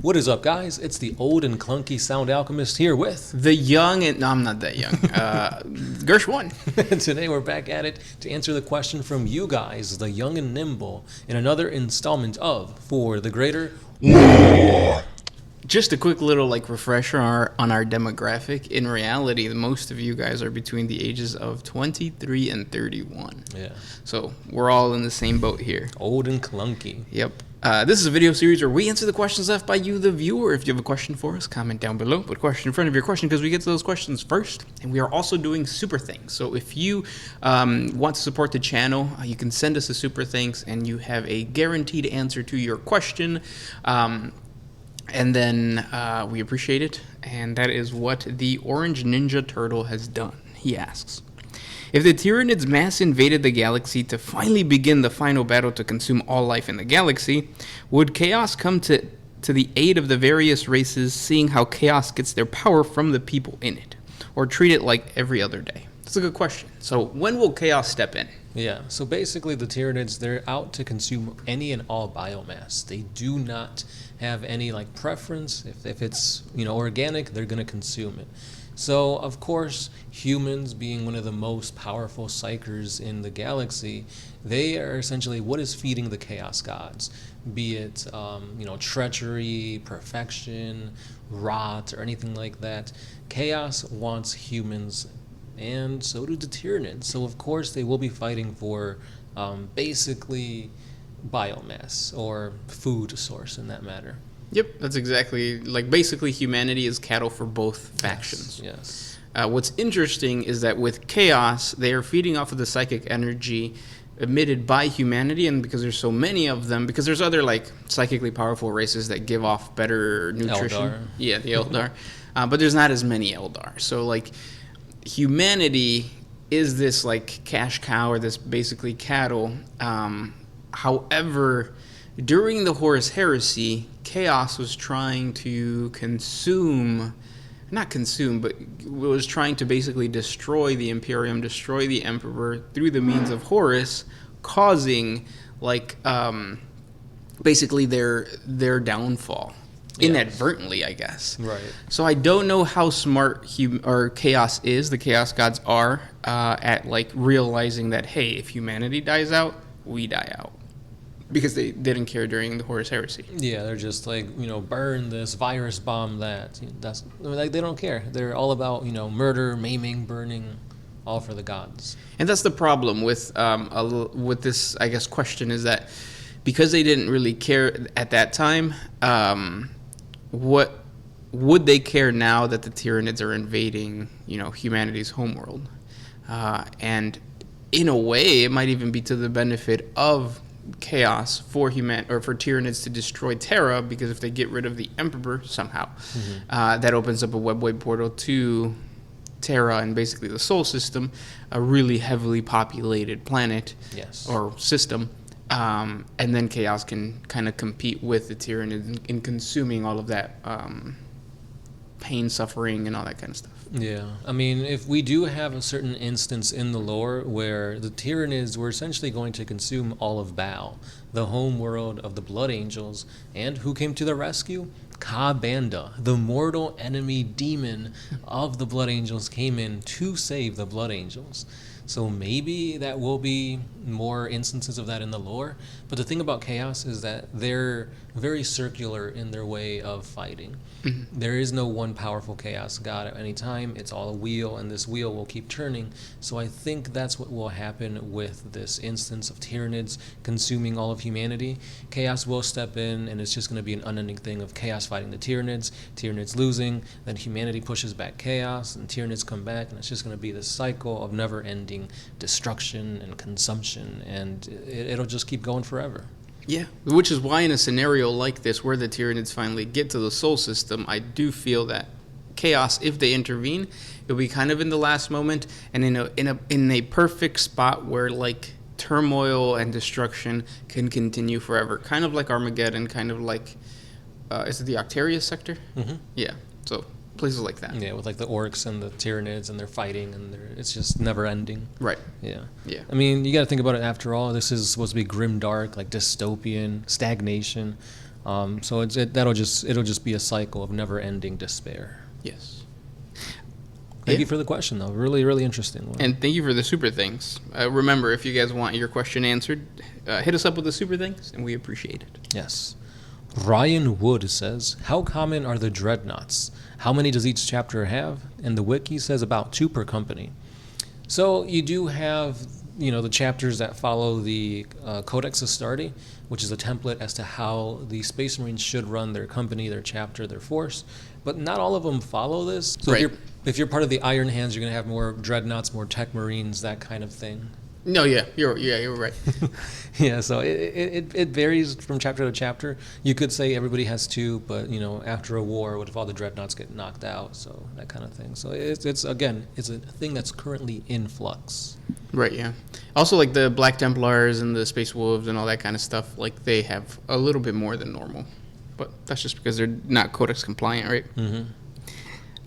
What is up, guys? It's the old and clunky sound alchemist here with the young and no, I'm not that young. Gersh one. and today we're back at it to answer the question from you guys, the young and nimble, in another installment of For the Greater. Just a quick little refresher on our demographic. In reality, most of you guys are between the ages of 23 and 31. Yeah. So we're all in the same boat here. Old and clunky. Yep. This is a video series where we answer the questions left by you, the viewer. If you have a question for us, comment down below. Put a question in front of your question because we get to those questions first. And we are also doing super things. So if you want to support the channel, you can send us a super thanks and you have a guaranteed answer to your question. And then we appreciate it. And that is what the Orange Ninja Turtle has done. He asks, if the Tyranids mass invaded the galaxy to finally begin the final battle to consume all life in the galaxy, would chaos come to the aid of the various races, seeing how chaos gets their power from the people in it? Or treat it like every other day? That's a good question. So when will chaos step in? Yeah, so basically the Tyranids, they're out to consume any and all biomass. They do not have any preference. If it's organic, they're going to consume it. So, of course, humans being one of the most powerful psychers in the galaxy, they are essentially what is feeding the chaos gods, be it, treachery, perfection, rot, or anything like that. Chaos wants humans, and so do the Tyranids. So, of course, they will be fighting for basically biomass or food source in that matter. Yep, that's exactly, basically humanity is cattle for both factions. Yes. What's interesting is that with chaos, they are feeding off of the psychic energy emitted by humanity, and because there's so many of them, because there's other, psychically powerful races that give off better nutrition. Eldar. Yeah, the Eldar. But there's not as many Eldar. So, humanity is this, cash cow, or this basically cattle. However, during the Horus Heresy, Chaos was trying to but was trying to basically destroy the Imperium, destroy the Emperor through the means of Horus, causing, basically their downfall. Yeah. Inadvertently, I guess. Right. So I don't know how smart Chaos is, the Chaos gods are, at, realizing that, hey, if humanity dies out, we die out. Because they didn't care during the Horus Heresy. Yeah, they're just burn this, virus bomb that. They don't care. They're all about, murder, maiming, burning, all for the gods. And that's the problem with this, I guess, question is that because they didn't really care at that time, what would they care now that the Tyranids are invading, humanity's homeworld? And in a way, it might even be to the benefit of Chaos for Tyranids to destroy Terra, because if they get rid of the Emperor somehow, that opens up a webway portal to Terra and basically the Sol System, a really heavily populated planet. Yes. Or system, and then Chaos can kind of compete with the Tyranids in consuming all of that pain, suffering, and all that kind of stuff. Yeah, I mean, if we do have a certain instance in the lore where the Tyranids were essentially going to consume all of Baal, the home world of the Blood Angels, and who came to the rescue? Ka-Banda, the mortal enemy demon of the Blood Angels, came in to save the Blood Angels. So maybe that will be more instances of that in the lore. But the thing about Chaos is that they're very circular in their way of fighting. Mm-hmm. There is no one powerful Chaos god at any time. It's all a wheel, and this wheel will keep turning. So I think that's what will happen with this instance of Tyranids consuming all of humanity. Chaos will step in, and it's just going to be an unending thing of Chaos fighting the Tyranids, Tyranids losing, then humanity pushes back Chaos, and Tyranids come back, and it's just going to be this cycle of never-ending destruction and consumption, and it'll just keep going forever. Yeah, which is why in a scenario like this, where the Tyranids finally get to the Sol System, I do feel that Chaos, if they intervene, it'll be kind of in the last moment and in a perfect spot where turmoil and destruction can continue forever, kind of like Armageddon, kind of like is it the Octarius sector? Mm-hmm. Yeah, so places like that. Yeah, with the orcs and the Tyranids, and they're fighting, and it's just never ending. Right. Yeah. Yeah. I mean, you got to think about it. After all, this is supposed to be grim, dark, dystopian, stagnation. So it'll just be a cycle of never-ending despair. Yes. Thank you for the question, though. Really, really interesting one. And thank you for the super things. Remember, if you guys want your question answered, hit us up with the super things, and we appreciate it. Yes. Ryan Wood says, how common are the dreadnoughts? How many does each chapter have? And the wiki says about 2 per company. So you do have, the chapters that follow the Codex Astartes, which is a template as to how the Space Marines should run their company, their chapter, their force. But not all of them follow this. So Right. if you're part of the Iron Hands, you're going to have more dreadnoughts, more tech marines, that kind of thing. No, you're right. Yeah, so it varies from chapter to chapter. You could say everybody has 2, but after a war, what if all the dreadnoughts get knocked out? So that kind of thing. So it's a thing that's currently in flux. Right, yeah. Also, like the Black Templars and the Space Wolves and all that kind of stuff, like they have a little bit more than normal, but that's just because they're not Codex compliant, right? Mm-hmm.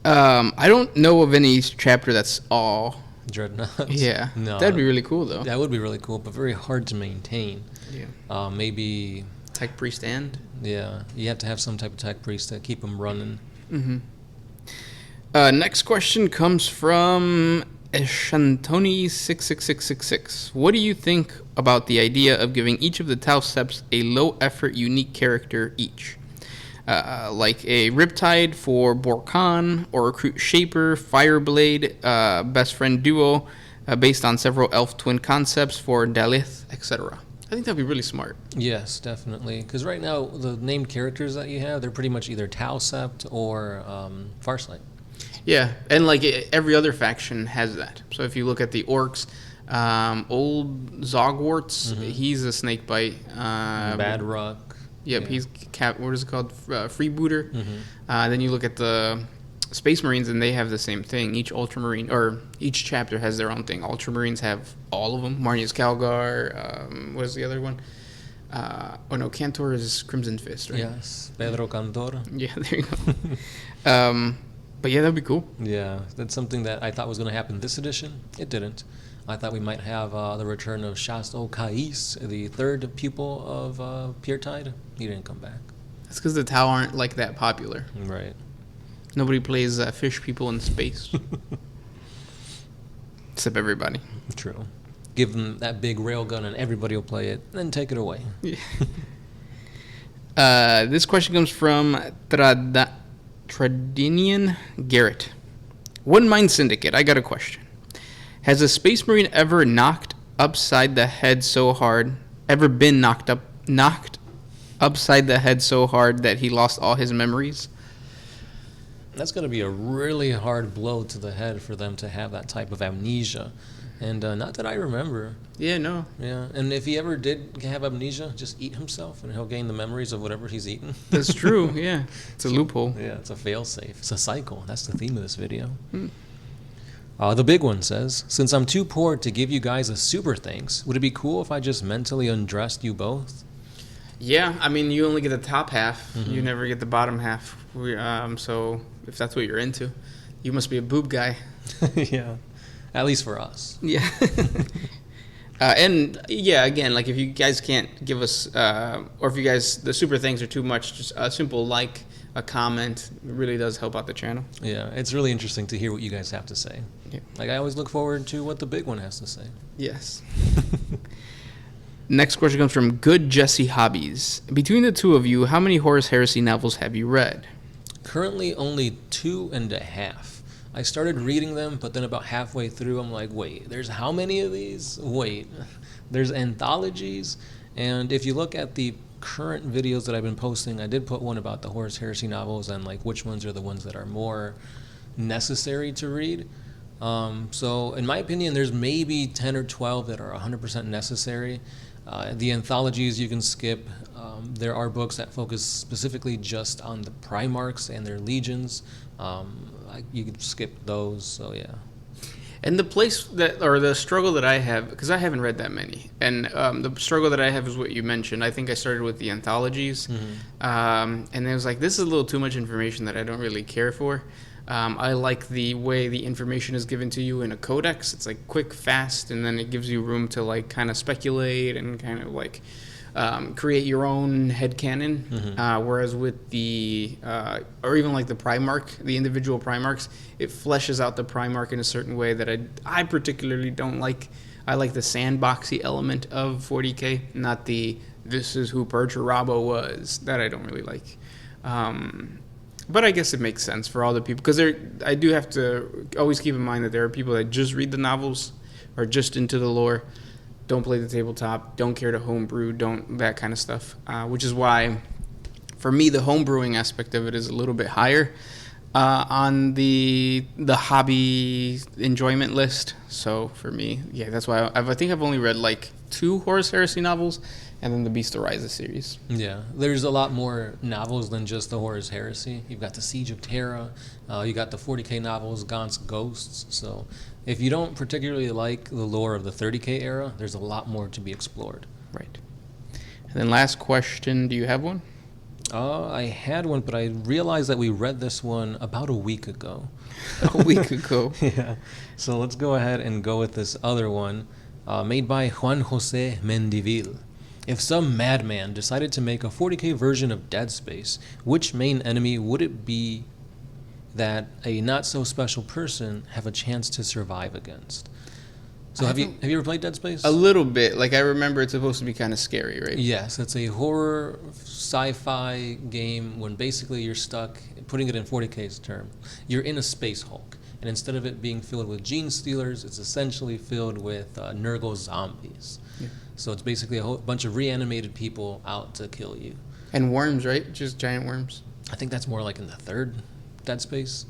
I don't know of any chapter that's all. Dreadnoughts. Yeah, No, that'd be really cool though. that would be really cool, but very hard to maintain. Yeah. Maybe, Tech Priest and. yeah, you have to have some type of tech priest to keep them running. Mm-hmm. Next question comes from Shantoni66666. What do you think about the idea of giving each of the Tau Seps a low-effort, unique character each? Like a Riptide for Borkan, or Recruit Shaper, Fireblade, Best Friend Duo, based on several elf twin concepts for Dalith, etc. I think that'd be really smart. Yes, definitely. Because right now, the named characters that you have, they're pretty much either Tau Sept or Farsight. Yeah, and like every other faction has that. So if you look at the Orcs, old Zogwarts, he's a Snakebite. Bad Ruck. Yep, yeah. he's what is it called? Freebooter. Mm-hmm. Then you look at the Space Marines, and they have the same thing. Each Ultramarine, or each chapter has their own thing. Ultramarines have all of them. Marnius Calgar. What is the other one? Cantor is Crimson Fist, right? Yes, Pedro Cantor. Yeah, there you go. But yeah, that'd be cool. Yeah, that's something that I thought was going to happen this edition. It didn't. I thought we might have the return of Shasto Kais, the 3rd pupil of Piertide. He didn't come back. That's because the Tau aren't like that popular. Right. Nobody plays fish people in space. Except everybody. True. Give them that big railgun and everybody will play it, then take it away. Yeah. This question comes from Tradinian Garrett. One Mind Syndicate, I got a question. Has a Space Marine ever been knocked upside the head so hard that he lost all his memories? That's going to be a really hard blow to the head for them to have that type of amnesia. And not that I remember. Yeah, no. Yeah, and if he ever did have amnesia, just eat himself and he'll gain the memories of whatever he's eaten. That's true, yeah. It's a loophole. Yeah, it's a fail-safe. It's a cycle. That's the theme of this video. The big one says, since I'm too poor to give you guys a super thanks, would it be cool if I just mentally undressed you both? Yeah, I mean, you only get the top half. You never get the bottom half. So if that's what you're into, you must be a boob guy. Yeah, at least for us. Yeah. And yeah, again, like if you guys can't give us, or if you guys, the super things are too much, just a simple like, a comment really does help out the channel. Yeah, it's really interesting to hear what you guys have to say. Yeah. Like I always look forward to what the big one has to say. Yes. Next question comes from Good Jesse Hobbies. Between the two of you, how many Horus Heresy novels have you read? Currently only 2.5. I started reading them, but then about halfway through, I'm like, wait, there's how many of these? Wait, there's anthologies. And if you look at the current videos that I've been posting, I did put one about the Horus Heresy novels and like which ones are the ones that are more necessary to read. So in my opinion, there's maybe 10 or 12 that are 100% necessary. The anthologies you can skip. There are books that focus specifically just on the Primarchs and their legions. You can skip those, so yeah. And the place that, or the struggle that I have, because I haven't read that many, and the struggle that I have is what you mentioned. I think I started with the anthologies, and it was like, this is a little too much information that I don't really care for. I like the way the information is given to you in a codex. It's like quick, fast, and then it gives you room to like kind of speculate and kind of like create your own headcanon. Whereas with the, or even like the Primarch, the individual Primarchs, it fleshes out the Primarch in a certain way that I particularly don't like. I like the sandboxy element of 40K, not the this is who Perturabo was. That I don't really like. But I guess it makes sense for all the people, because I do have to always keep in mind that there are people that just read the novels, are just into the lore, don't play the tabletop, don't care to homebrew, don't that kind of stuff. Which is why, for me, the homebrewing aspect of it is a little bit higher on the hobby enjoyment list. So for me, yeah, that's why I think I've only read like 2 Horus Heresy novels, and then the Beast Arises series. Yeah, there's a lot more novels than just the Horus Heresy. You've got the Siege of Terra, you got the 40K novels, Gaunt's Ghosts. So if you don't particularly like the lore of the 30K era, there's a lot more to be explored. Right. And then last question, do you have one? I had one, but I realized that we read this one about a week ago. A week ago. Yeah. So let's go ahead and go with this other one, made by Juan Jose Mendivil. If some madman decided to make a 40K version of Dead Space, which main enemy would it be that a not-so-special person have a chance to survive against? So have you ever played Dead Space? A little bit. Like, I remember it's supposed to be kind of scary, right? Yes, it's a horror sci-fi game when basically you're stuck, putting it in 40K's term, you're in a space Hulk. And instead of it being filled with gene stealers, it's essentially filled with Nurgle zombies. Yeah. So it's basically a whole bunch of reanimated people out to kill you. And worms, right? Just giant worms. I think that's more like in the third Dead Space.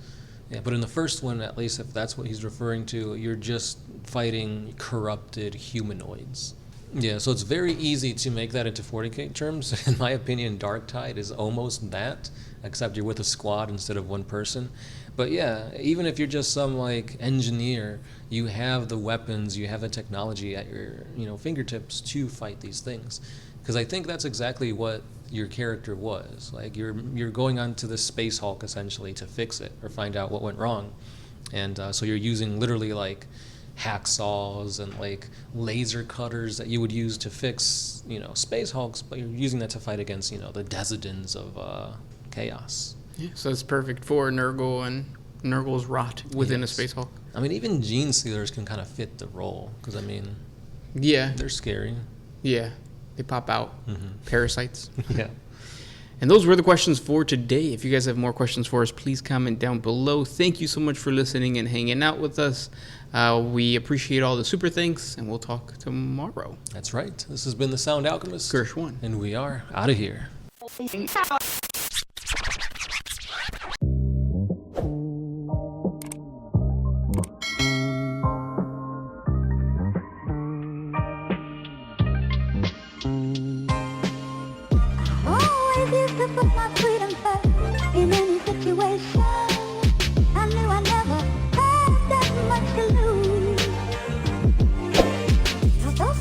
Yeah, but in the first one, at least if that's what he's referring to, you're just fighting corrupted humanoids. Yeah, so it's very easy to make that into 40K terms. In my opinion, Darktide is almost that, except you're with a squad instead of one person. But yeah, even if you're just some like engineer, you have the weapons, you have the technology at your fingertips to fight these things. Because I think that's exactly what your character was. Like you're going onto the Space Hulk essentially to fix it or find out what went wrong. And so you're using literally like hacksaws and like laser cutters that you would use to fix Space Hulks, but you're using that to fight against the Desodons of Chaos. Yeah, so it's perfect for Nurgle and Nurgle's rot within a Space Hulk. I mean, even gene stealers can kind of fit the role because yeah, they're scary. Yeah, they pop out. Parasites. Yeah. And those were the questions for today. If you guys have more questions for us, please comment down below. Thank you so much for listening and hanging out with us. We appreciate all the super thanks, and we'll talk tomorrow. That's right. This has been the Sound Alchemist. Gersh1. And we are out of here.